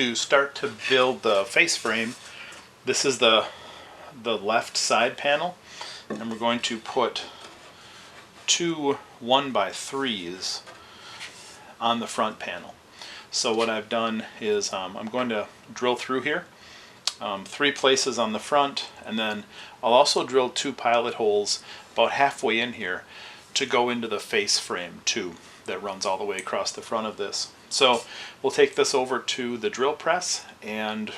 to start to build the face frame, this is the left side panel, and we're going to put two 1x3s on the front panel. So what I've done is I'm going to drill through here, 3 places on the front, and then I'll also drill 2 pilot holes about halfway in here to go into the face frame too, that runs all the way across the front of this. So we'll take this over to the drill press and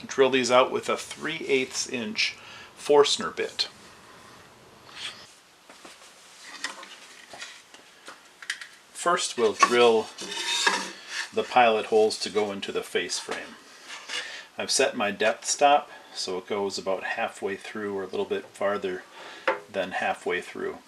drill these out with a 3/8 inch Forstner bit. First we'll drill the pilot holes to go into the face frame. I've set my depth stop so it goes about halfway through, or a little bit farther than halfway through.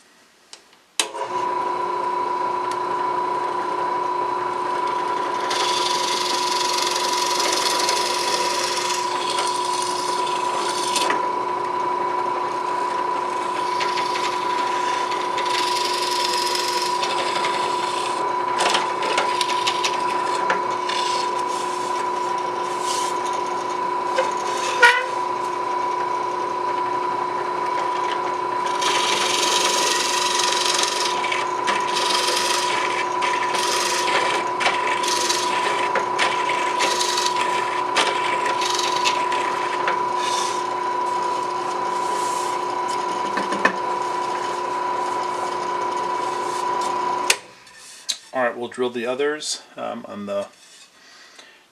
Alright, we'll drill the others on the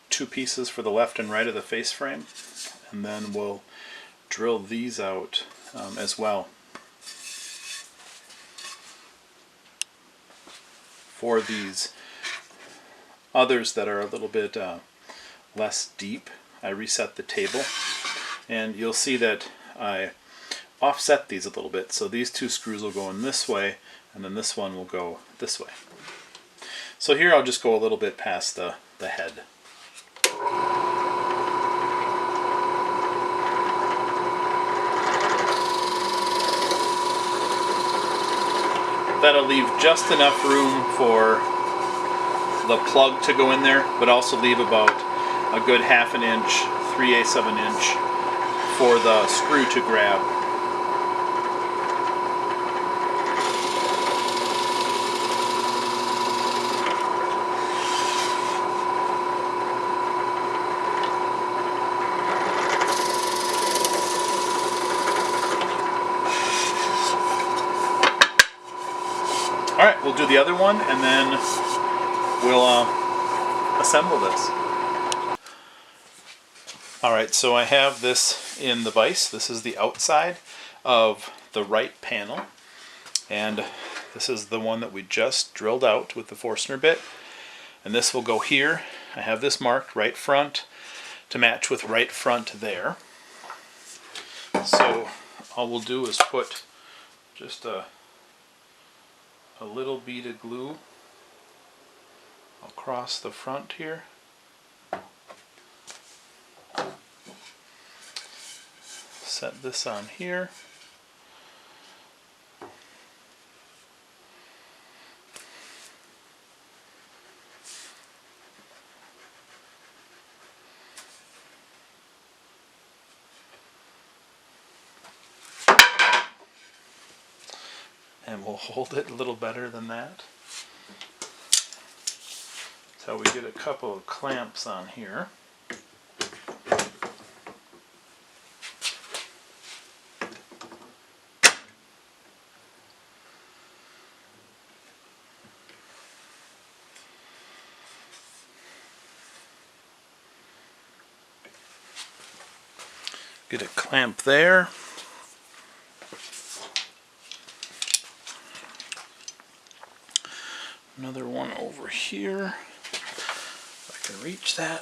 2 pieces for the left and right of the face frame, and then we'll drill these out as well. For these others that are a little bit less deep, I reset the table, and you'll see that I offset these a little bit, so these 2 screws will go in this way, and then this one will go this way. So here I'll just go a little bit past the head. That'll leave just enough room for the plug to go in there, but also leave about a good 1/2 inch, 3/8 of an inch for the screw to grab. Alright, we'll do the other one and then we'll assemble this. Alright, so I have this in the vise. This is the outside of the right panel, and this is the one that we just drilled out with the Forstner bit, and this will go here. I have this marked right front to match with right front there. So all we'll do is put just a little bead of glue across the front here. Set this on here. And we'll hold it a little better than that. So we get a couple of clamps on here. Get a clamp there. Another one over here, if I can reach that.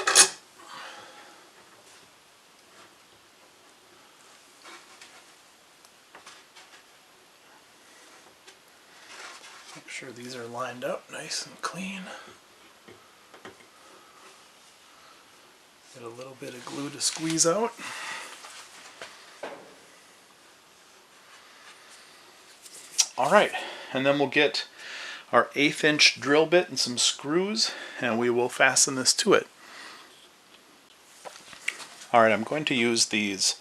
Make sure these are lined up nice and clean. Get a little bit of glue to squeeze out. Alright, and then we'll get our 1/8 inch drill bit and some screws, and we will fasten this to it. Alright, I'm going to use these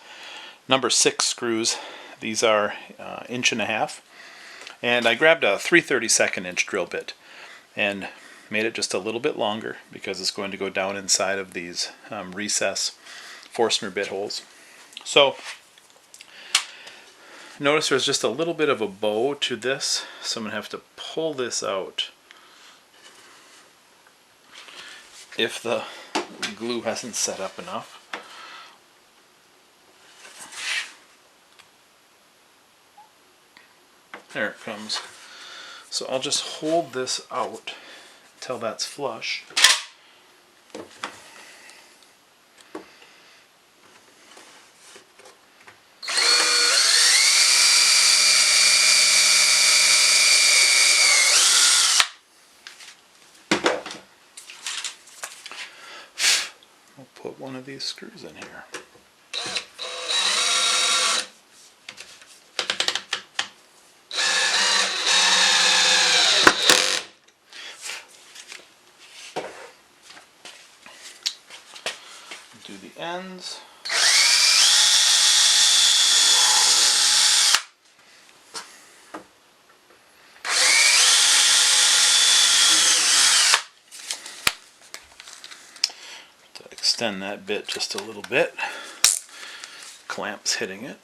number 6 screws. These are 1.5 inch, and I grabbed a 3/32 inch drill bit and made it just a little bit longer because it's going to go down inside of these recess Forstner bit holes. So notice there's just a little bit of a bow to this, so I'm going to have to pull this out if the glue hasn't set up enough. There it comes. So I'll just hold this out until that's flush. I'll put one of these screws in here. Do the ends. To extend that bit just a little bit. Clamps hitting it.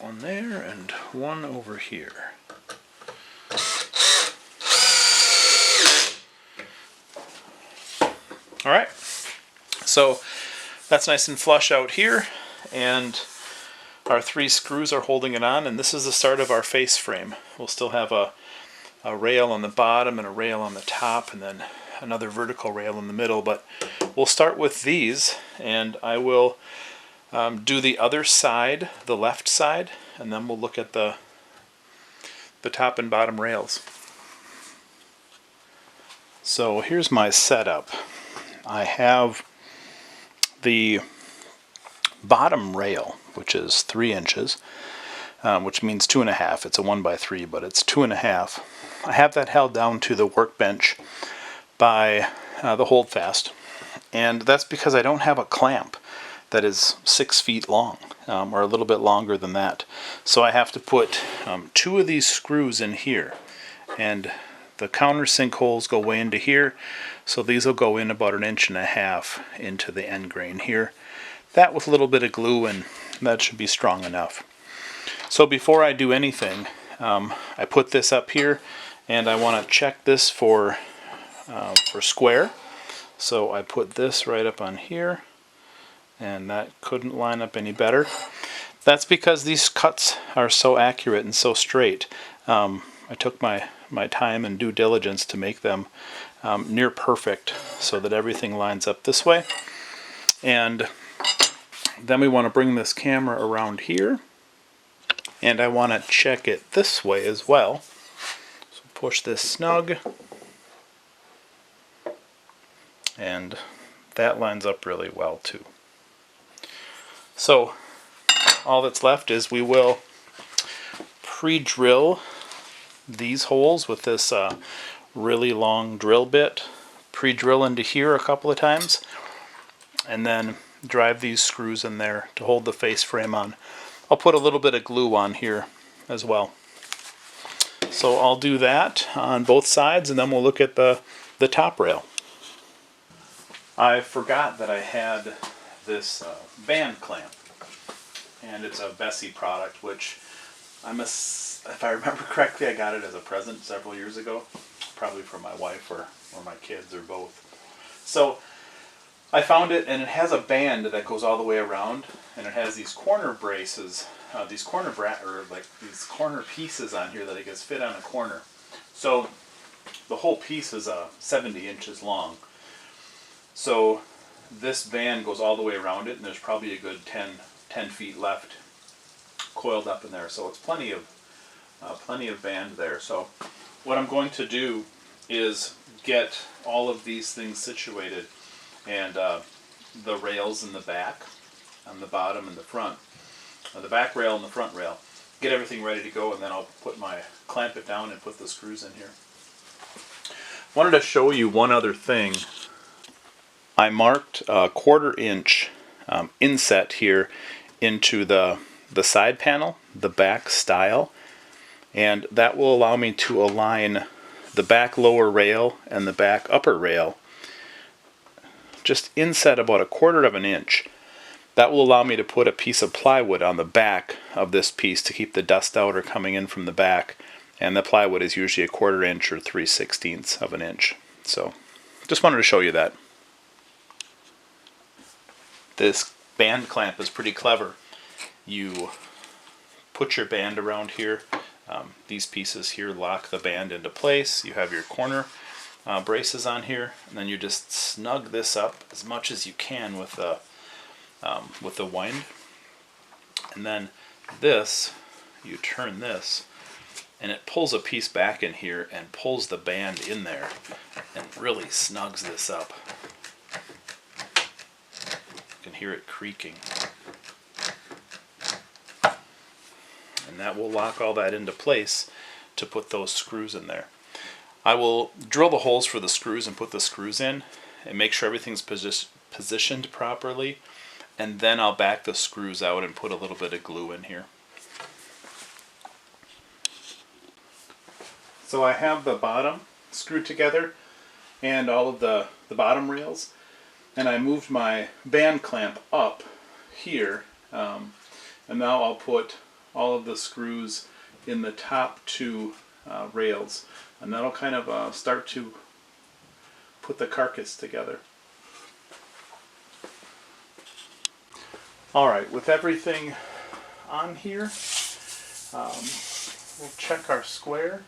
One there and one over here. Alright, so that's nice and flush out here, and our 3 screws are holding it on, and this is the start of our face frame. We'll still have a rail on the bottom and a rail on the top, and then another vertical rail in the middle, but we'll start with these, and I will do the other side, the left side, and then we'll look at the top and bottom rails. So here's my setup. I have the bottom rail, which is 3 inches, which means 2.5. It's a 1x3, but it's 2.5. I have that held down to the workbench by the holdfast, and that's because I don't have a clamp that is 6 feet long, or a little bit longer than that. So I have to put 2 of these screws in here, and the countersink holes go way into here, so these will go in about 1.5 inches into the end grain here. That with a little bit of glue, and that should be strong enough. So before I do anything, I put this up here, and I want to check this for square. So I put this right up on here, and that couldn't line up any better. That's because these cuts are so accurate and so straight. I took my time and due diligence to make them near perfect so that everything lines up this way. And then we want to bring this camera around here, and I want to check it this way as well. So push this snug, and that lines up really well too. So all that's left is we will pre-drill these holes with this really long drill bit. Pre-drill into here a couple of times, and then drive these screws in there to hold the face frame on. I'll put a little bit of glue on here as well. So I'll do that on both sides, and then we'll look at the top rail. I forgot that I had this band clamp, and it's a Bessie product, which if I remember correctly, I got it as a present several years ago, probably for my wife or my kids or both. So I found it, and it has a band that goes all the way around, and it has these corner braces, these corner pieces on here that it gets fit on a corner. So the whole piece is 70 inches long. So this band goes all the way around it, and there's probably a good 10 feet left coiled up in there. So it's plenty of band there. So what I'm going to do is get all of these things situated and the rails in the back, on the bottom and the front, the back rail and the front rail. Get everything ready to go, and then I'll clamp it down and put the screws in here. Wanted to show you one other thing. I marked a 1/4 inch inset here into the side panel, the back stile, and that will allow me to align the back lower rail and the back upper rail. Just inset about a 1/4 of an inch. That will allow me to put a piece of plywood on the back of this piece to keep the dust out or coming in from the back. And the plywood is usually a 1/4 inch or 3/16 of an inch. So, just wanted to show you that. This band clamp is pretty clever. You put your band around here. These pieces here lock the band into place. You have your corner braces on here, and then you just snug this up as much as you can with the wind. And then this, you turn this, and it pulls a piece back in here and pulls the band in there and really snugs this up. You can hear it creaking. And that will lock all that into place to put those screws in there. I will drill the holes for the screws and put the screws in and make sure everything's positioned properly, and then I'll back the screws out and put a little bit of glue in here. So I have the bottom screwed together and all of the bottom rails, and I moved my band clamp up here, and now I'll put all of the screws in the top 2 rails, and that'll kind of start to put the carcass together. Alright, with everything on here, we'll check our square.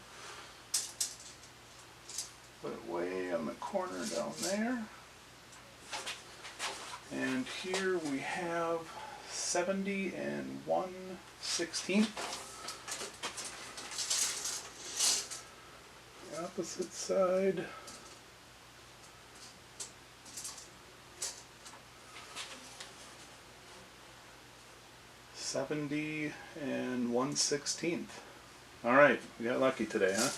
Put it way on the corner down there. And here we have 70 1/16. The opposite side. $70 1/16. All right, we got lucky today, huh?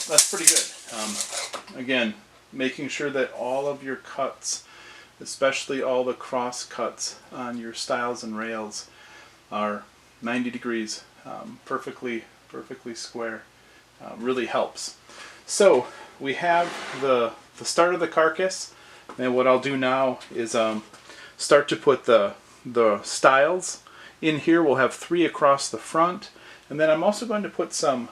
That's pretty good. Again, making sure that all of your cuts, especially all the cross cuts on your stiles and rails, are 90 degrees, perfectly square. Really helps. So we have the start of the carcass, and what I'll do now is start to put the stiles in here. We'll have 3 across the front, and then I'm also going to put some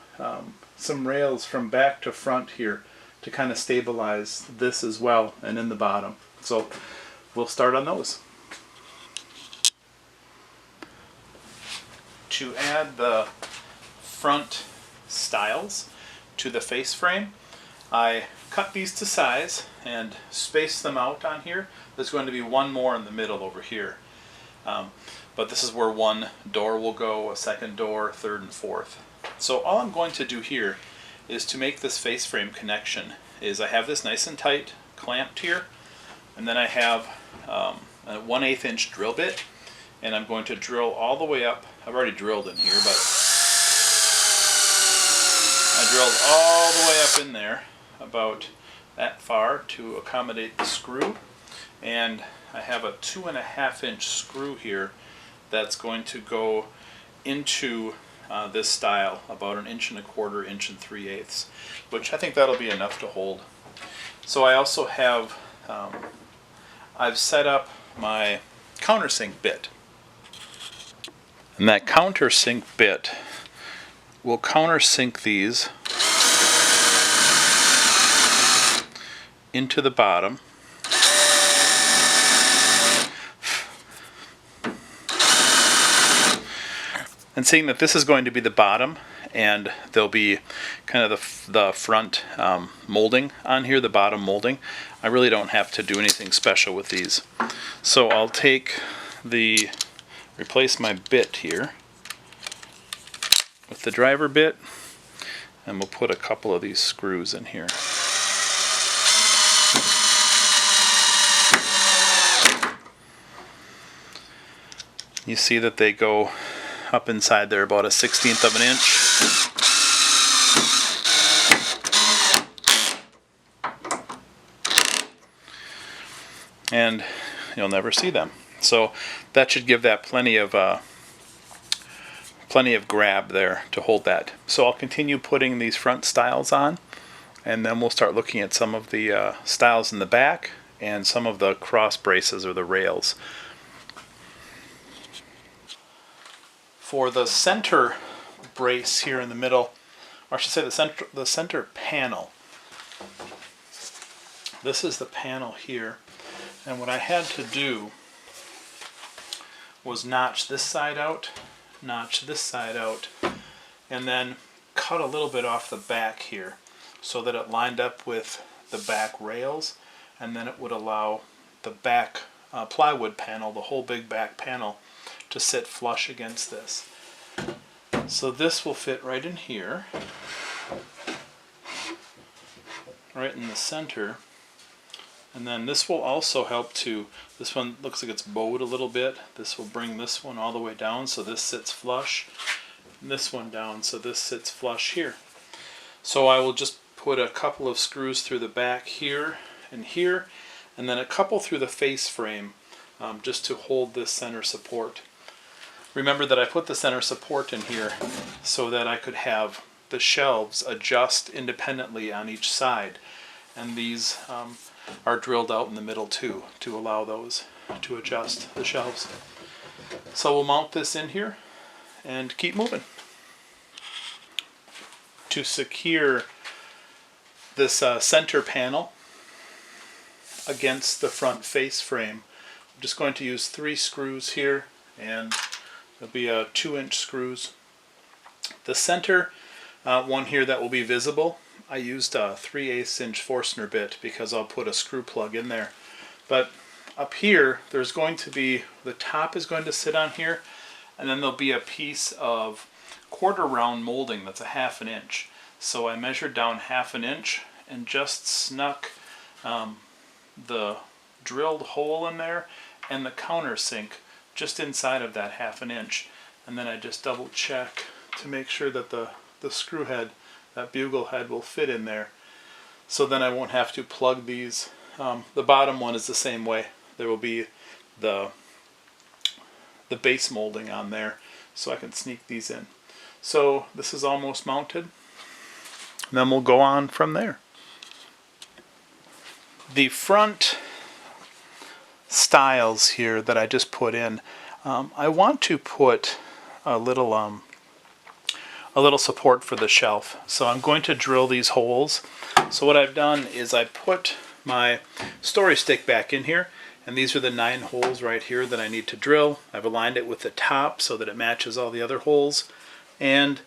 rails from back to front here to kind of stabilize this as well, and in the bottom. So we'll start on those. To add the front stiles to the face frame, I cut these to size and space them out on here. There's going to be one more in the middle over here. But this is where one door will go, a second door, third and fourth. So all I'm going to do here is to make this face frame connection is I have this nice and tight clamped here, and then I have a 1/8 inch drill bit, and I'm going to drill all the way up. I've already drilled in here, but I drilled all the way up in there about that far to accommodate the screw, and I have a 2.5 inch screw here that's going to go into this stile about 1 1/4 inch, 1 3/8, which I think that'll be enough to hold. So I also have, I've set up my countersink bit, and that countersink bit will countersink these into the bottom. And seeing that this is going to be the bottom, and there'll be kind of the front molding on here, the bottom molding, I really don't have to do anything special with these. So I'll replace my bit here with the driver bit, and we'll put a couple of these screws in here. You see that they go up inside there about a 1/16 of an inch. And you'll never see them. So that should give that plenty of grab there to hold that. So I'll continue putting these front stiles on, and then we'll start looking at some of the stiles in the back and some of the cross braces or the rails. For the center brace here in the middle, or I should say the center panel, this is the panel here, and what I had to do was notch this side out, notch this side out, and then cut a little bit off the back here so that it lined up with the back rails, and then it would allow the back plywood panel, the whole big back panel, to sit flush against this. So this will fit right in here, right in the center, and then this will also help to, this one looks like it's bowed a little bit, this will bring this one all the way down so this sits flush, and this one down so this sits flush here. So I will just put a couple of screws through the back here, and then a couple through the face frame just to hold this center support. Remember that I put the center support in here so that I could have the shelves adjust independently on each side, and these are drilled out in the middle too to allow those to adjust the shelves. So we'll mount this in here and keep moving. To secure this center panel against the front face frame, I'm just going to use 3 screws here, and there'll be 2-inch screws. The center one here that will be visible, I used a 3/8 inch Forstner bit because I'll put a screw plug in there. But up here, there's going to be, the top is going to sit on here, and then there'll be a piece of 1/4 round molding that's a 1/2 inch. So I measured down 1/2 inch and just snuck the drilled hole in there and the countersink just inside of that 1/2 inch, and then I just double check to make sure that the screw head, that bugle head, will fit in there, so then I won't have to plug these. The bottom one is the same way. There will be the base molding on there, so I can sneak these in. So this is almost mounted, and then we'll go on from there. The front stiles here that I just put in, I want to put a little support for the shelf, so I'm going to drill these holes. So what I've done is I put my story stick back in here, and these are the 9 holes right here that I need to drill. I've aligned it with the top so that it matches all the other holes, and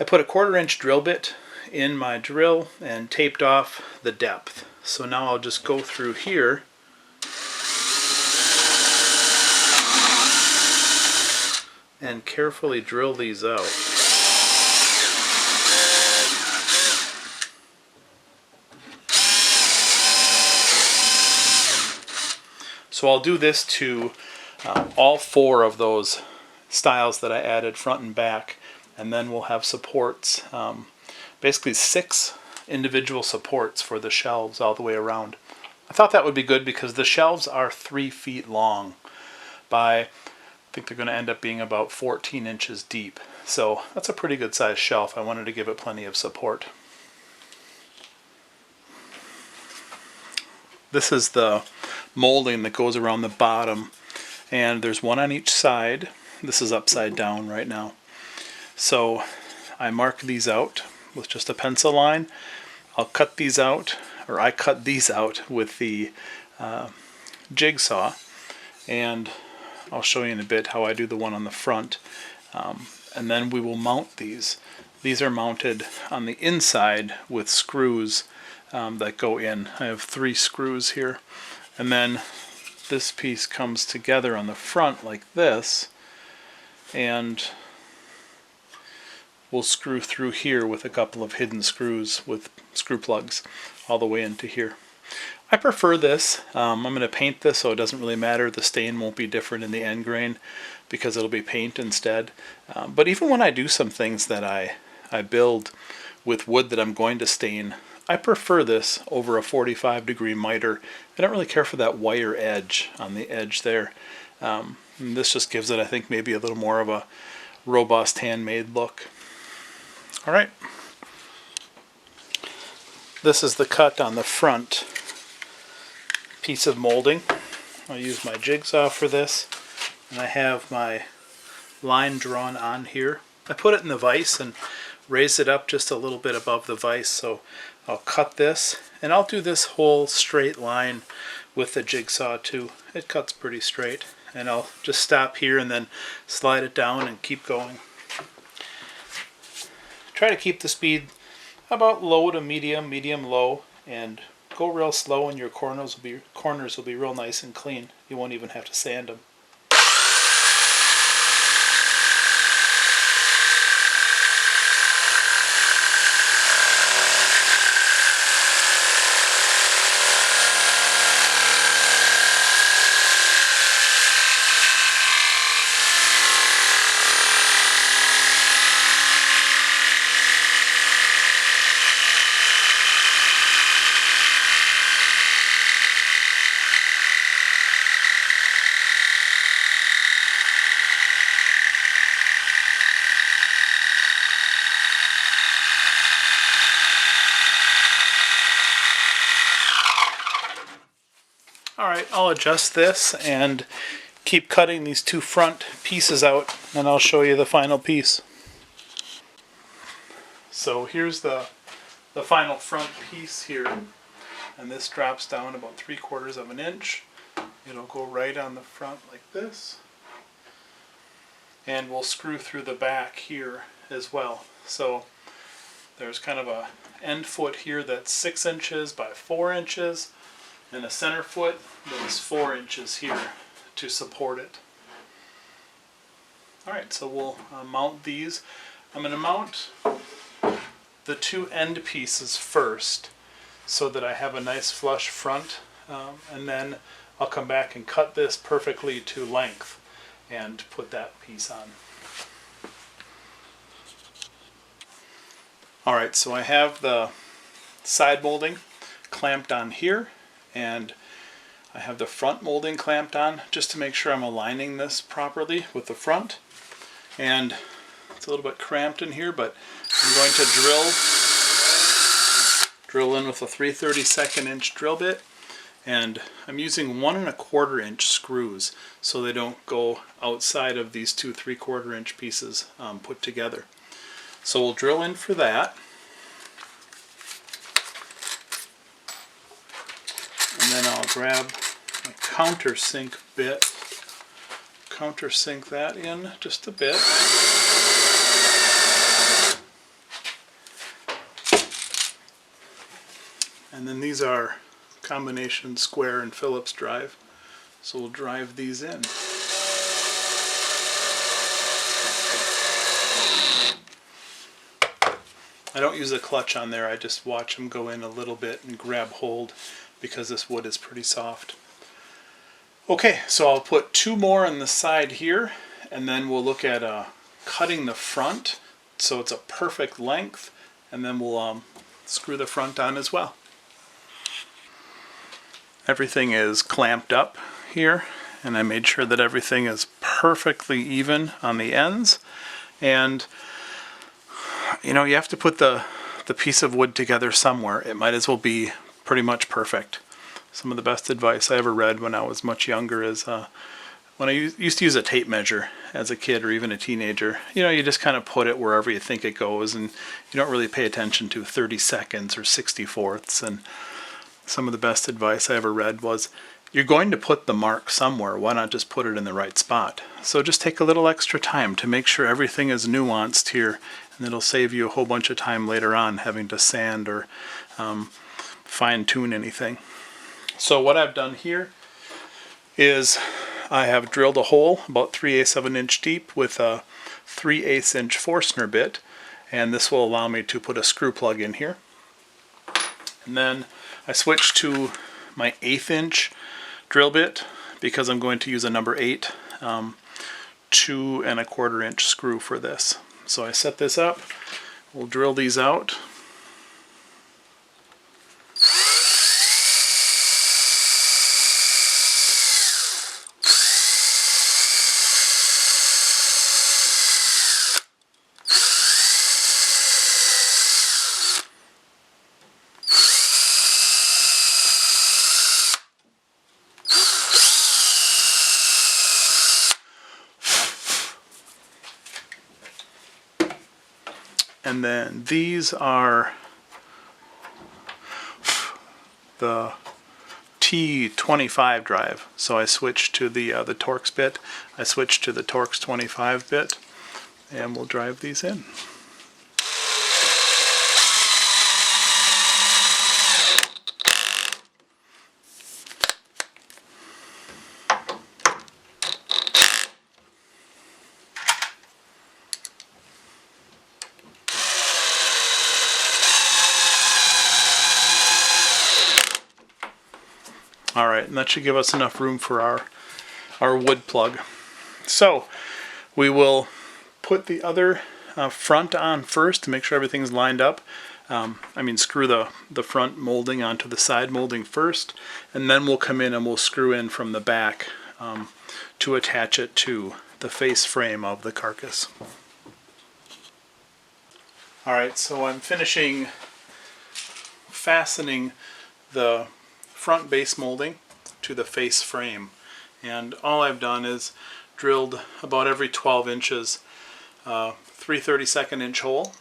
I put a 1/4 inch drill bit in my drill and taped off the depth. So now I'll just go through here and carefully drill these out. So I'll do this to all 4 of those stiles that I added front and back, and then we'll have supports, basically 6 individual supports for the shelves all the way around. I thought that would be good because the shelves are 3 feet long by, I think they're going to end up being about 14 inches deep. So that's a pretty good sized shelf. I wanted to give it plenty of support. This is the molding that goes around the bottom, and there's one on each side. This is upside down right now. So I mark these out with just a pencil line. I'll cut these out, or I cut these out with the jigsaw, and I'll show you in a bit how I do the one on the front. And then we will mount these. These are mounted on the inside with screws that go in. I have 3 screws here, and then this piece comes together on the front like this, and we'll screw through here with a couple of hidden screws with screw plugs all the way into here. I prefer this. I'm going to paint this, so it doesn't really matter. The stain won't be different in the end grain because it'll be paint instead. But even when I do some things that I build with wood that I'm going to stain, I prefer this over a 45-degree miter. I don't really care for that wire edge on the edge there. And this just gives it, I think, maybe a little more of a robust handmade look. All right. This is the cut on the front piece of molding. I'll use my jigsaw for this, and I have my line drawn on here. I put it in the vise and raise it up just a little bit above the vise, so I'll cut this, and I'll do this whole straight line with the jigsaw too. It cuts pretty straight, and I'll just stop here and then slide it down and keep going. Try to keep the speed about low to medium, medium-low, and go real slow, and your corners will be real nice and clean. You won't even have to sand them. Alright, I'll adjust this and keep cutting these two front pieces out, and I'll show you the final piece. So here's the final front piece here, and this drops down about 3/4 of an inch. It'll go right on the front like this, and we'll screw through the back here as well. So there's kind of a end foot here that's 6 inches by 4 inches, and a center foot that is 4 inches here to support it. Alright, so we'll mount these. I'm going to mount the two end pieces first so that I have a nice flush front, and then I'll come back and cut this perfectly to length and put that piece on. Alright, so I have the side molding clamped on here, and I have the front molding clamped on just to make sure I'm aligning this properly with the front. And it's a little bit cramped in here, but I'm going to drill in with a 3/32 inch drill bit, and I'm using 1 1/4 inch screws so they don't go outside of these two 3/4 inch pieces put together. So we'll drill in for that. And then I'll grab a countersink bit, countersink that in just a bit. And then these are combination square and Phillips drive, so we'll drive these in. I don't use a clutch on there, I just watch them go in a little bit and grab hold because this wood is pretty soft. Okay, so I'll put 2 more on the side here, and then we'll look at cutting the front so it's a perfect length, and then we'll screw the front on as well. Everything is clamped up here, and I made sure that everything is perfectly even on the ends. And you know, you have to put the piece of wood together somewhere. It might as well be pretty much perfect. Some of the best advice I ever read when I was much younger is when I used to use a tape measure as a kid or even a teenager. You know, you just kind of put it wherever you think it goes, and you don't really pay attention to 30 seconds or 64ths. And some of the best advice I ever read was, you're going to put the mark somewhere, why not just put it in the right spot? So just take a little extra time to make sure everything is nuanced here, and it'll save you a whole bunch of time later on having to sand or fine-tune anything. So what I've done here is I have drilled a hole about 3/8 of an inch deep with a 3/8 inch Forstner bit, and this will allow me to put a screw plug in here. And then I switched to my 1/8 inch drill bit because I'm going to use a number 8 2 1/4 inch screw for this. So I set this up, we'll drill these out. And then these are the T25 drive. So I switched to the Torx bit. I switched to the Torx 25 bit, and we'll drive these in. Alright, and that should give us enough room for our wood plug. So we will put the other front on first to make sure everything's lined up. Screw the front molding onto the side molding first, and then we'll come in and we'll screw in from the back to attach it to the face frame of the carcass. Alright, so I'm finishing fastening the front base molding to the face frame, and all I've done is drilled about every 12 inches 3/32 inch hole,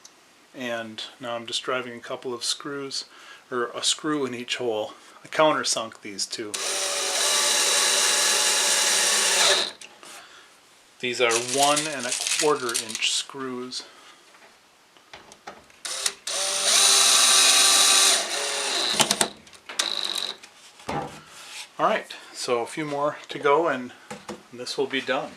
and now I'm just driving a couple of screws, or a screw in each hole. I countersunk these two. These are 1 1/4 inch screws. Alright, so a few more to go and this will be done.